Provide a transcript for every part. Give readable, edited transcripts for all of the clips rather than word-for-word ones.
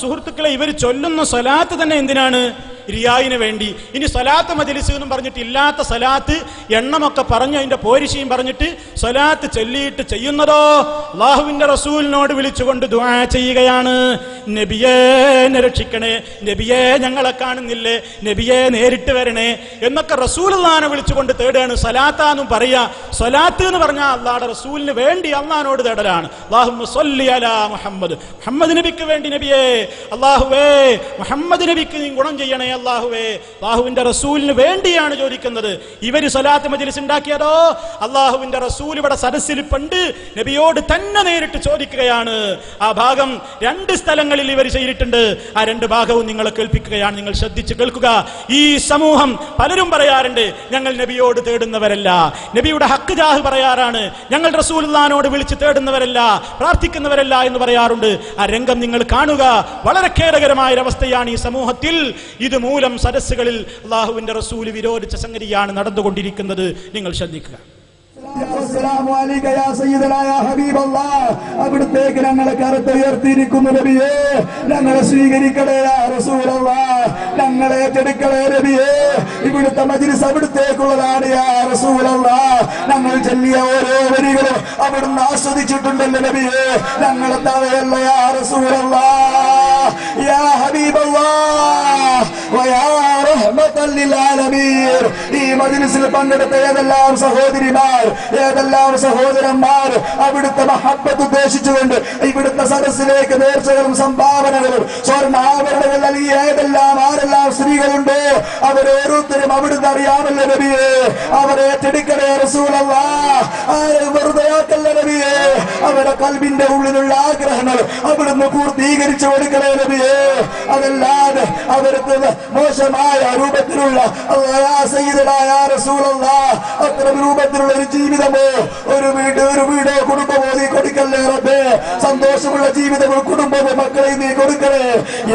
സുഹൃത്തുക്കളെ, ഇവർ ചൊല്ലുന്ന സ്വലാത്ത് തന്നെ എന്തിനാണ്? റിയായിന് വേണ്ടി. ഇനി സ്വലാത്ത് മജ്‌ലിസ് എന്നും പറഞ്ഞിട്ട് ഇല്ലാത്ത സ്വലാത്ത് എണ്ണമൊക്കെ പറഞ്ഞു അതിന്റെ പോരിശയും പറഞ്ഞിട്ട് സ്വലാത്ത് ചൊല്ലിയിട്ട് ചെയ്യുന്നതോ അല്ലാഹുവിന്റെ റസൂലിനോട് വിളിച്ചുകൊണ്ട് ദുആ ചെയ്യുകയാണ്. നബിയേ എന്നെ രക്ഷിക്കണേ, നബിയേ ഞങ്ങളെ കാണുന്നില്ലേ, നബിയേ നേരിട്ട് വരണേ എന്നൊക്കെ റസൂലുള്ളാഹിനെ വിളിച്ചുകൊണ്ട് തേടുകയാണ്. സ്വലാത്താന്നും പറയാ. സ്വലാത്ത് എന്ന് പറഞ്ഞാൽ അല്ലാഹുവിന്റെ റസൂലിന് വേണ്ടി അല്ലാഹുവിനോട് തേടലാണ്. അല്ലാഹുമ്മ സ്വല്ലി അലാ മുഹമ്മദ്, മുഹമ്മദ് നബിക്ക് വേണ്ടി നബിയേ, അല്ലാഹുവേ മുഹമ്മദ് നബിക്ക് നീ ഗുണം ചെയ്യണേ അല്ലാഹുവേ. അല്ലാഹുവിന്റെ റസൂലിന് വേണ്ടിയാണ് ചോദിക്കുന്നത്. ഇവര് സ്വലാത്ത് മജ്‌ലിസ് ഉണ്ടാക്കിയതോ അല്ലാഹുവിന്റെ റസൂൽ ഇവിടെ സദസ്സിൽ പണ്ട് നബിയോട് തന്നെ നേരിട്ട് ചോദിക്കുകയാണ്. ആ ഭാഗം 2 സ്ഥലങ്ങളിൽ ഇവർ ചെയ്തിട്ടുണ്ട്. ആ 2 ഭാഗവും നിങ്ങളെ കേൾപ്പിക്കുകയാണ്. നിങ്ങൾ ശ്രദ്ധിച്ച് കേൾക്കുക. ഈ സമൂഹം പലരും പറയാറുണ്ട് ഞങ്ങൾ നബിയോട് തേടുന്നവരല്ല, നബിയുടെ ഹക്ക് ജാഹ് പറയാറാണ്, ഞങ്ങൾ റസൂലുള്ളാഹിനോട് വിളിച്ച് തേടുന്നവരല്ല, പ്രാർത്ഥിക്കുന്നവരല്ല എന്ന് പറയാറുണ്ട്. ആ രംഗം നിങ്ങൾ കാണുക. വളരെ ഖേദകരമായ ഒരവസ്ഥയാണ് ഈ സമൂഹത്തിൽ. ഇത് മൂലം സദസ്സുകളിൽ അല്ലാഹുവിന്റെ റസൂൽ വിരോധിച്ച സംഗതിയാണ് നടന്നുകൊണ്ടിരിക്കുന്നത്. നിങ്ങൾ ശ്രദ്ധിക്കുക. അവിടുത്തേക്ക് ഞങ്ങളെ കറുത്തുയർത്തിയിരിക്കുന്നു നബിയേ, ഞങ്ങളെ സ്വീകരിക്കണേ യാ റസൂലല്ലാഹ്, ഞങ്ങളെ ഏറ്റെടുക്കണേ നബിയേ. ഇവിടുത്തെ മജ്‌ലിസ് അവിടുത്തേക്കുള്ളതാണ് യാ റസൂലല്ലാഹ്. ഞങ്ങൾ ചൊല്ലിയ ഓരോ വരികളും അവിടുന്ന് ആസ്വദിച്ചിട്ടുണ്ടല്ലോ നബിയേ. ഞങ്ങളെ തവയല്ല യാ റസൂലല്ലാഹ്, യാ ഹബീബല്ലാഹ് വയാ റഹ്മത്തൽ ലിൽ ആലമീൻ. ഈ മജ്‌ലിസിൽ പങ്കെടുത്ത ഏതെല്ലാം സഹോദരിമാർ, ഏതെല്ലാം സഹോദരന്മാർ അവിടുത്തെ മഹബ്ബത്ത് ഉദ്ദേശിച്ചുകൊണ്ട് ഇവിടുത്തെ സദസ്സിലേക്ക് നേർച്ചകളും സംഭാവനകളും സ്വർണ്ണാഭരണങ്ങൾ നൽകിയ ഏതെല്ലാം ആരെല്ലാം സ്ത്രീകളുണ്ടോ അവരോരോരുത്തരും അവിടുന്ന് അറിയാമല്ലോ നബിയേ. അവരെ ഏറ്റെടുക്കണേ റസൂലല്ലാഹ്, വെറുതെയാക്കല്ല നബിയേ. അവരുടെ കൽബിന്റെ ഉള്ളിലുള്ള ആഗ്രഹങ്ങൾ അവിടുന്ന് പൂർത്തീകരിച്ചു കൊടുക്കണേ നബിയേ. അതല്ലാതെ അവർക്ക് മോശമായ രൂപത്തിലുള്ള അത്തരം രൂപത്തിലുള്ള ഒരു ജീവിതമോ ഒരു വീടോ കുടുംബമോ നീ കൊടുക്കല്ലേ റബ്ബേ. സന്തോഷമുള്ള ജീവിതമോ കുടുംബമോ മക്കളെ നീ കൊടുക്കണേ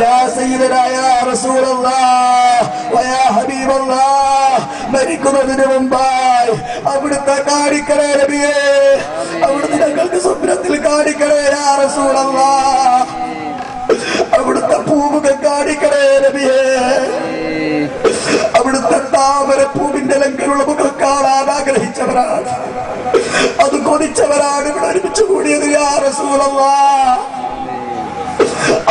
യാ സയ്യിദനാ യാ റസൂലല്ലാഹ് വയാ ഹബീബല്ലാഹ്. മരിക്കുന്നതിന് മുമ്പായി അവിടുത്തെ കാണിക്കണേ നബിയേ, അവിടുത്തെ ഞങ്ങൾക്ക് സ്വപ്നത്തിൽ കാണിക്കണേ യാ റസൂലല്ലാഹ്. അവിടുത്തെ പൂമുഖം കാണിക്കണേ നബിയേ, അവിടുത്തെ താമരപ്പൂവിന്റെ ലംഘനമുള്ള മുഖം കാണാൻ ആഗ്രഹിച്ചവരാണ്, അത് കൊതിച്ചവരാണ് ഇവിടെ ഒരുമിച്ച് കൂടിയത് യാ റസൂലല്ലാഹ്.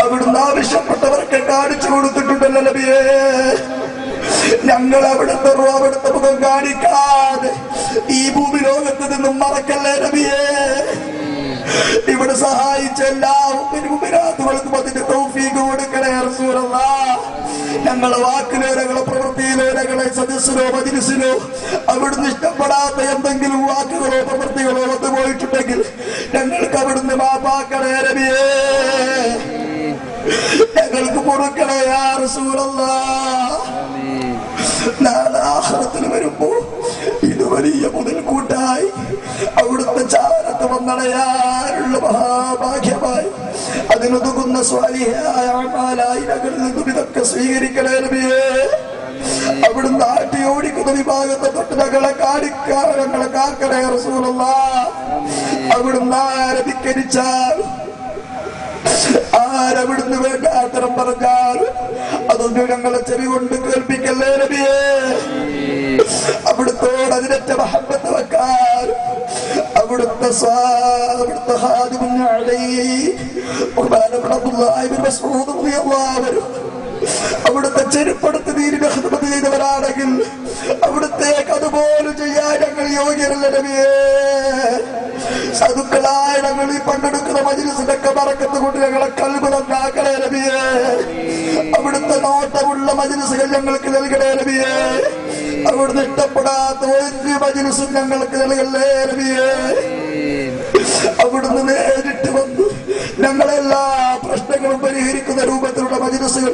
അവിടുന്ന് ആവശ്യപ്പെട്ടവർക്ക് കാണിച്ചു കൊടുത്തിട്ടുണ്ടല്ലോ നബിയേ. ഞങ്ങൾ അവിടുത്തെ മുഖം കാണിക്കാതെ ഈ ഭൂമി ലോകത്ത് നിന്നും മറക്കല്ലേ നബിയേ. ഇവിടെ സഹായിച്ച എല്ലാ മുഅ്മിനാത്തുകൾക്കും അതിന്റെ തൗഫീഖ് കൊടുക്കണേ റസൂലല്ലാഹ്. ഞങ്ങളെ വാക്കിലേരകളെ പ്രവൃത്തിയിലേരകളെ സദസ്സിലോ മജ്‌ലിസിലോ അവിടുന്ന് ഇഷ്ടപ്പെടാത്ത എന്തെങ്കിലും വാക്കുകളോ പ്രവൃത്തികളോ വന്നു പോയിട്ടുണ്ടെങ്കിൽ ഞങ്ങൾക്ക് അവിടുന്ന് മാപ്പാക്കണേ നബിയേ. ഞങ്ങൾക്ക് പൊറുക്കണേ യാ റസൂലല്ലാഹ്. നാളെ ആഖിറത്തിൽ വരുമ്പോൾ ഇത് വലിയ മുതൽക്കൂട്ടായി അവിടുത്തെ ചാരത്ത് വന്നടയാനുള്ള മഹാഭാഗ്യമായി അതിനൊതുങ്ങുന്ന സ്വാലിഹായ അമലായി ഞങ്ങളിൽ നിന്നും ഇതൊക്കെ സ്വീകരിക്കണേ നബിയേ. അവിടുന്ന് ആട്ടി ഓടിക്കുന്ന വിഭാഗത്തെ തൊട്ട് ഞങ്ങളെ കാക്കണേ റസൂലല്ലാഹ്. അവിടുന്ന് ആരെ ധിക്കരിച്ചാൽ, ആരവിടുന്ന് വേണ്ടാത്തരം പറഞ്ഞാൽ അതൊന്നും ഞങ്ങളെ ചെവി കൊണ്ട് കേൾപ്പിക്കല്ലേ നബിയേ. അവിടുത്തോട് അതിനൊറ്റ മഹബ്ബത്ത് വെക്കാൻ അവിടുത്തെ അവിടുത്തെ ചെരുപ്പെടുത്ത് നീരിന്റെ ഖിദ്മത്ത് ചെയ്തവരാണെങ്കിൽ അവിടുത്തേക്ക് അതുപോലെ ചെയ്യാൻ ഞങ്ങൾ യോഗ്യരല്ല നബിയേ. സാധുക്കളായ ഞങ്ങൾ ഈ പങ്കെടുക്കുന്ന മജ്‌ലിസിന്റെ ബറക്കത്ത് കൊണ്ട് ഞങ്ങളെ ഖൽബ് നന്നാക്കണേ നബിയേ. അവിടുത്തെ നോട്ടമുള്ള മജ്‌ലിസുകൾ ഞങ്ങൾക്ക് നൽകണേ നബിയേ. അവിടുന്ന് ഇഷ്ടപ്പെടാത്ത ഒരു മജ്‌ലിസും ഞങ്ങൾക്ക് നൽകല്ലേ നബിയേ. അവിടുന്ന് നേരിട്ട് വന്ന് ഞങ്ങളെല്ലാ പ്രശ്നങ്ങളും പരിഹരിക്കുന്ന രൂപത്തിലുള്ള മജ്‌ലിസുകൾ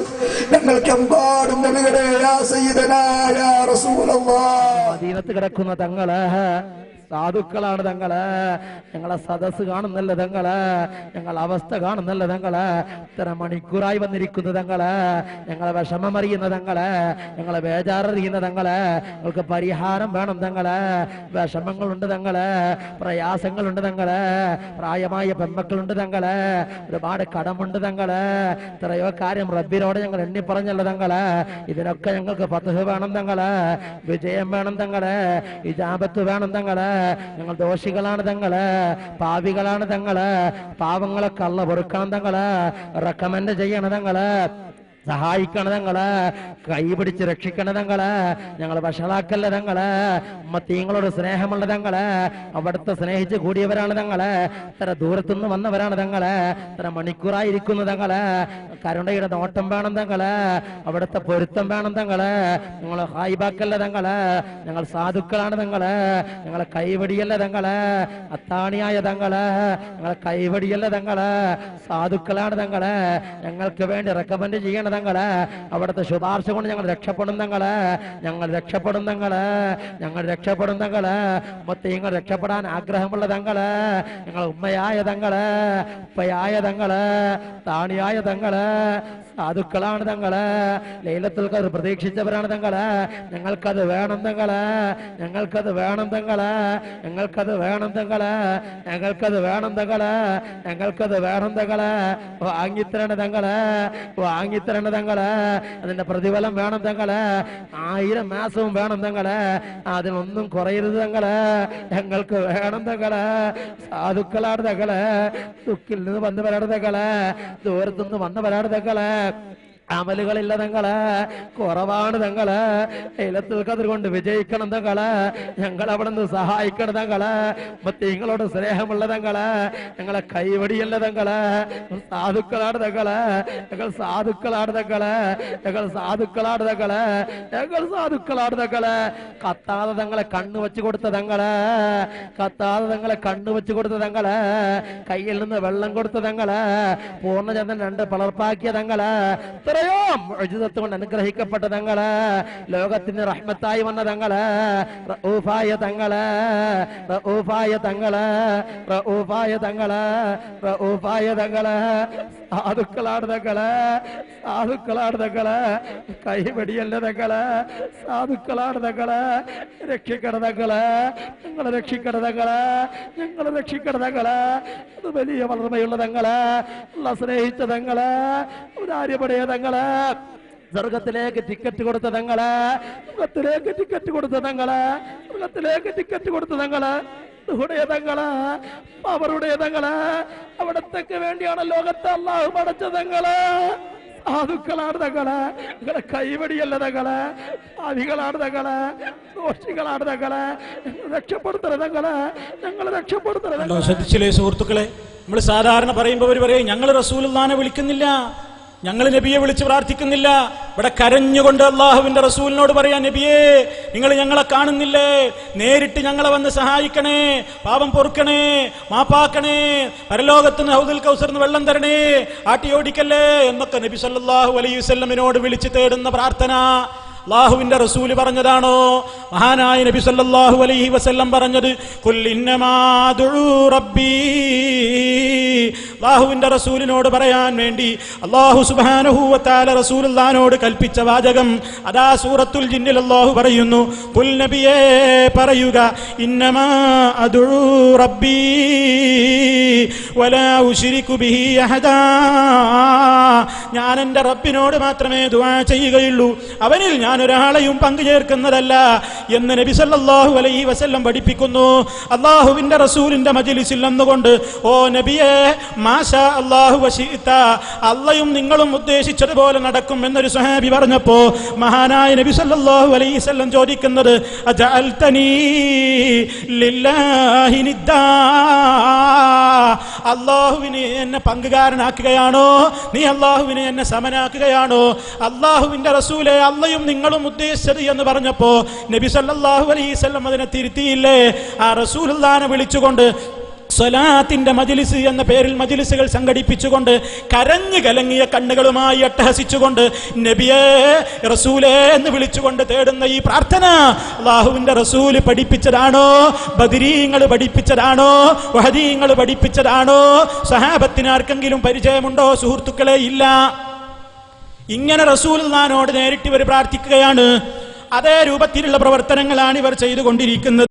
ഞങ്ങൾക്ക് എമ്പാടും നൽകണേ യാ സയ്യിദനാ യാ റസൂലല്ലാഹ്. മദീനത്ത് കിടക്കുന്ന തങ്ങള് സാധുക്കളാണ് തങ്ങള്. ഞങ്ങളെ സദസ് കാണുന്നല്ല തങ്ങള്, ഞങ്ങളെ അവസ്ഥ കാണുന്നല്ല തങ്ങള്. ഇത്ര മണിക്കൂറായി വന്നിരിക്കുന്നു തങ്ങള്. ഞങ്ങളെ വിഷമം അറിയുന്ന തങ്ങള്, ഞങ്ങളെ ബേജാററിയുന്ന തങ്ങള്. ഞങ്ങൾക്ക് പരിഹാരം വേണം തങ്ങള്. വിഷമങ്ങളുണ്ട് തങ്ങള്, പ്രയാസങ്ങളുണ്ട് തങ്ങള്, പ്രായമായ പെൺമക്കളുണ്ട് തങ്ങള്, ഒരുപാട് കടമുണ്ട് തങ്ങള്. എത്രയോ കാര്യം റബ്ബിനോട് ഞങ്ങൾ എണ്ണി പറഞ്ഞല്ലോ തങ്ങള്. ഇതിനൊക്കെ ഞങ്ങൾക്ക് ഫത്ഹ് വേണം തങ്ങള്, വിജയം വേണം തങ്ങള്, ഇജാബത്ത് വേണം തങ്ങള്. ഞങ്ങൾ ദോഷികളാണ് തങ്ങള്, പാപികളാണ് തങ്ങള്. പാവങ്ങളൊക്കെ അള്ളാഹ് പൊറുക്കണം തങ്ങള്, റെക്കമെൻഡ് ചെയ്യണം തങ്ങള്, സഹായിക്കണം തങ്ങള്, കൈപിടിച്ച് രക്ഷിക്കണം തങ്ങള്. ഞങ്ങൾ വഷളാക്കല്ല തങ്ങള്. ഉമ്മത്തീങ്ങളോട് സ്നേഹമുള്ള തങ്ങള്, അവിടുത്തെ സ്നേഹിച്ച് കൂടിയവരാണ് തങ്ങള്. ഇത്ര ദൂരത്തുനിന്ന് വന്നവരാണ് തങ്ങള്. ഇത്ര മണിക്കൂറായിരിക്കുന്നു തങ്ങള്. കരുണയുടെ നോട്ടം വേണം തങ്ങള്, അവിടുത്തെ പൊരുത്തം വേണം തങ്ങള്. ഞങ്ങൾ ഹായിബാക്കല്ല തങ്ങള്. ഞങ്ങൾ സാധുക്കളാണ് തങ്ങള്. ഞങ്ങളെ കൈവടിയല്ല തങ്ങള്, അത്താണിയായ തങ്ങള്. ഞങ്ങളെ കൈവടിയല്ല തങ്ങള്, സാധുക്കളാണ് തങ്ങള്. ഞങ്ങൾക്ക് വേണ്ടി റെക്കമെൻഡ് ചെയ്യണം തങ്ങള്. അവിടുത്തെ ശുപാർശ കൊണ്ട് ഞങ്ങൾ രക്ഷപ്പെടും തങ്ങള്. ഞങ്ങൾ രക്ഷപ്പെടും തങ്ങള്, ഞങ്ങൾ രക്ഷപ്പെടും തങ്ങള്. മുത്തീങ്ങൾ രക്ഷപ്പെടാൻ ആഗ്രഹമുള്ള തങ്ങള്. ഞങ്ങൾ ഉമ്മയായ തങ്ങള്, ഉപ്പയായ തങ്ങള്, താണിയായ തങ്ങള്, സാധുക്കളാണ് തങ്ങള്. ലൈലത്തുൽ ഖദ്ർ പ്രതീക്ഷിച്ചവരാണ് തങ്ങള്. ഞങ്ങൾക്കത് വേണം തങ്ങള്, ഞങ്ങൾക്കത് വേണം തങ്ങള്, ഞങ്ങൾക്കത് വേണം തങ്ങള്, ഞങ്ങൾക്കത് വേണം തങ്ങള്, ഞങ്ങൾക്കത് വേണം തങ്ങള്. വാങ്ങിത്തരണ തങ്ങള്, വാങ്ങിത്തരണ തങ്ങള്. അതിന്റെ പ്രതിഫലം വേണം തങ്ങള്. 1000 മാസവും വേണം തങ്ങള്. അതിനൊന്നും കുറയരുത് തങ്ങള്. ഞങ്ങൾക്ക് വേണം തങ്ങള്. സാധുക്കളാണ് തങ്ങള്. ദുഃഖിൽ നിന്ന് വന്നവരാണ് തങ്ങള്, ദൂരത്തുനിന്ന് വന്നവരാണ് തങ്ങള്. അമലുകളില്ല തങ്ങള്, കുറവാണ് തങ്ങള്. ലൈലത്തുൽ ഖദ്ർ കൊണ്ട് വിജയിക്കണം തങ്ങള്. ഞങ്ങൾ അവിടെ നിന്ന് സഹായിക്കണം തങ്ങള്. മുത്തീങ്ങളോട് സ്നേഹമുള്ള തങ്ങള്. ഞങ്ങളെ കൈവടിയല്ല തങ്ങള്. സാധുക്കളാണ് തങ്ങള്. ഞങ്ങൾ സാധുക്കളാണ് തങ്ങള്. ഞങ്ങൾ സാധുക്കളാണ് തങ്ങള്. ഞങ്ങൾ സാധുക്കളാണ് തങ്ങള്. കത്താതെ തങ്ങളെ കണ്ണു വെച്ച് കൊടുത്ത തങ്ങള്, കത്താതെ തങ്ങളെ കണ്ണു വെച്ച് കൊടുത്ത തങ്ങള്. കയ്യിൽ നിന്ന് വെള്ളം കൊടുത്ത തങ്ങള്. പൂർണ്ണചന്ദ്രൻ 2 പിളർപ്പാക്കിയ തങ്ങള്. എത്രയോ മുഅ്ജിസത്ത് കൊണ്ട് അനുഗ്രഹിക്കപ്പെട്ട തങ്ങള്. ലോകത്തിന് റഹ്മത്തായി വന്ന തങ്ങള്. റഊഫായ തങ്ങള്, റഊഫായ തങ്ങള്, റഊഫായ തങ്ങള്, റഊഫായ തങ്ങള്. സാധുക്കളാണ് തങ്ങള്, സാധുക്കളാണ് തങ്ങള്. കൈവടിയല്ല തങ്ങള്. സാധുക്കളാണ് തങ്ങള്. രക്ഷിക്കണ തങ്ങള്, ഞങ്ങളെ രക്ഷിക്കണ തങ്ങള്, ഞങ്ങളെ രക്ഷിക്കണ തങ്ങള്. അത് വലിയ വളർമയുള്ള തങ്ങള്, സ്നേഹിച്ച തങ്ങള്, ഔദാര്യപടയ തങ്ങള്. സ്വർഗത്തിലേക്ക് ടിക്കറ്റ് കൊടുത്ത തങ്ങള്, സ്വർഗത്തിലേക്ക് ടിക്കറ്റ് കൊടുത്ത തങ്ങള്, സ്വർഗത്തിലേക്ക് ടിക്കറ്റ് കൊടുത്ത തങ്ങള്. തങ്ങള്, അവരുടെ തങ്ങള്. അവിടത്തേക്ക് വേണ്ടിയാണ് ലോകത്തെ അല്ലാഹു പടച്ച തങ്ങള്. സാധുക്കളാണ് തങ്ങള്. ഞങ്ങളെ കൈവടിയല്ല തങ്ങള്. ആദികളാണ് തങ്ങള്, ദോഷികളാണ് തങ്ങള്. രക്ഷപ്പെടുത്തണ തങ്ങള്, ഞങ്ങൾ രക്ഷപ്പെടുത്തണ. ശ്രദ്ധിച്ചില്ലേ സുഹൃത്തുക്കളെ? നമ്മൾ സാധാരണ പറയുമ്പോൾ അവർ പറയും ഞങ്ങൾ റസൂലുള്ളാഹിനെ വിളിക്കുന്നില്ല, ഞങ്ങൾ നബിയെ വിളിച്ച് പ്രാർത്ഥിക്കുന്നില്ല. ഇവിടെ കരഞ്ഞുകൊണ്ട് അള്ളാഹുവിന്റെ റസൂലിനോട് പറയാ, നബിയേ നിങ്ങൾ ഞങ്ങളെ കാണുന്നില്ലേ? നേരിട്ട് ഞങ്ങളെ വന്ന് സഹായിക്കണേ, പാപം പൊറുക്കണേ, മാപ്പാക്കണേ, പരലോകത്തുനിന്ന് ഹൗദുൽ കൗസറിന് വെള്ളം തരണേ, ആട്ടിയോടിക്കല്ലേ എന്നൊക്കെ നബി സല്ലല്ലാഹു അലൈഹി വസല്ലമിനോട് വിളിച്ച് തേടുന്ന പ്രാർത്ഥന അല്ലാഹുവിന്റെ റസൂല് പറഞ്ഞതാണോ? മഹാനായ നബി സല്ലല്ലാഹു അലൈഹി വസല്ലം പറഞ്ഞത് ഖുൽ ഇന്നമാ ദുഉ റബ്ബി. അല്ലാഹുവിന്റെ റസൂലിനോട് പറയാൻ വേണ്ടി അല്ലാഹു സുബ്ഹാനഹു വ തആല റസൂലുള്ളാഹിനോട് കൽപ്പിച്ച വാചകം അതാ സൂറത്തുൽ ജിന്നിൽ അല്ലാഹു പറയുന്നു, ഖുൽ നബിയേ പറയുക, ഇന്നമാ അദുഉ റബ്ബി വലാ ഉശ്രികു ബിഹി അഹദാ. ഞാൻ എൻ്റെ റബ്ബിനോട് മാത്രമേ ദുആ ചെയ്യുകയുള്ളൂ, അവനിൽ ഞാൻ ഒരാളെയും പങ്കുചേർക്കുന്നതല്ല എന്ന് നബി സല്ലല്ലാഹു അലൈഹി വസല്ലം പഠിപ്പിക്കുന്നു. അല്ലാഹുവിന്റെ റസൂലിന്റെ മജ്ലിസിൽ നിന്നുകൊണ്ട് ഓ നബിയേ മാഷാ അല്ലാഹു വശിഇത, അള്ളയും നിങ്ങളും ഉദ്ദേശിച്ചതുപോലെ നടക്കും എന്നൊരു സ്വഹാബി പറഞ്ഞപ്പോ മഹാനായ നബി സല്ലല്ലാഹു അലൈഹി വസല്ലം ചോദിക്കുന്നത്, അജഅൽതനീ ലില്ലാഹി നിദ്ദാ, അല്ലാഹുവിനെ എന്നെ പങ്കുകാരനാക്കുകയാണോ? നീ അല്ലാഹുവിനെ എന്നെ സമനാക്കുകയാണോ? അല്ലാഹുവിന്റെ റസൂലെ അള്ളയും നിങ്ങളും ഉദ്ദേശിച്ചത് എന്ന് പറഞ്ഞപ്പോ നബി സല്ലല്ലാഹു അലൈഹി വസല്ലം അതിനെ തിരുത്തിയില്ലേ? ആ റസൂലുള്ളാഹിനെ വിളിച്ചുകൊണ്ട് സ്വലാത്തിന്റെ മജ്ലിസ് എന്ന പേരിൽ മജ്ലിസുകൾ സംഘടിപ്പിച്ചുകൊണ്ട് കരഞ്ഞു കലങ്ങിയ കണ്ണുകളുമായി അട്ടഹസിച്ചുകൊണ്ട് നബിയേ റസൂലേ എന്ന് വിളിച്ചുകൊണ്ട് തേടുന്ന ഈ പ്രാർത്ഥന അല്ലാഹുവിന്റെ റസൂല് പഠിപ്പിച്ചതാണോ? ബദരീങ്ങൾ പഠിപ്പിച്ചതാണോ? വഹദീങ്ങൾ പഠിപ്പിച്ചതാണോ? സഹാബത്തിന് ആർക്കെങ്കിലും പരിചയമുണ്ടോ? സുഹൃത്തുക്കളെ, ഇല്ല. ഇങ്ങനെ റസൂലുള്ളാഹിനോട് നേരിട്ട് ഇവർ പ്രാർത്ഥിക്കുകയാണ്. അതേ രൂപത്തിലുള്ള പ്രവർത്തനങ്ങളാണ് ഇവർ ചെയ്തുകൊണ്ടിരിക്കുന്നത്.